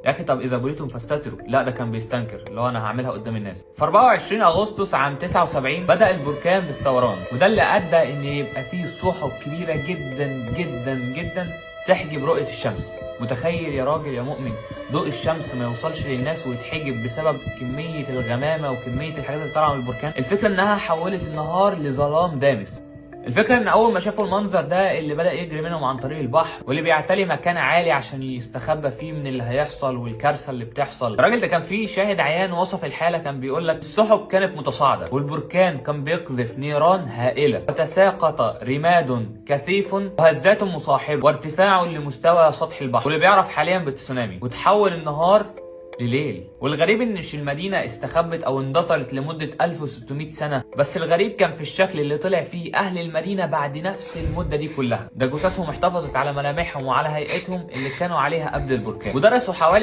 يا اخي طب اذا بوليتم فاستتروا، لا ده كان بيستنكر اللي هو انا هعملها قدام الناس. في 24 اغسطس عام 79 بدا البركان بالثوران، وده اللي ادى ان يبقى فيه سحب كبيره جدا جدا جدا تحجب رؤيه الشمس. متخيل يا راجل يا مؤمن ضوء الشمس ما يوصلش للناس ويتحجب بسبب كميه الغمامه وكميه الحاجات اللي طالعه من البركان؟ الفكره انها حولت النهار لظلام دامس. الفكرة ان اول ما شافوا المنظر ده اللي بدأ يجري منهم عن طريق البحر، واللي بيعتلي مكان عالي عشان يستخبى فيه من اللي هيحصل والكارثة اللي بتحصل. الراجل ده كان فيه شاهد عيان وصف الحالة، كان بيقول لك السحب كانت متصاعدة والبركان كان بيقذف نيران هائلة وتساقط رماد كثيف وهزات مصاحبة وارتفاع لمستوى سطح البحر، واللي بيعرف حاليا بالتسونامي، وتحول النهار لليل. والغريب ان مش المدينة استخبت او اندثرت لمدة 1600 سنة، بس الغريب كان في الشكل اللي طلع فيه اهل المدينة بعد نفس المدة دي كلها. ده جثثهم احتفظت على ملامحهم وعلى هيئتهم اللي كانوا عليها قبل البركان. ودرسوا حوالي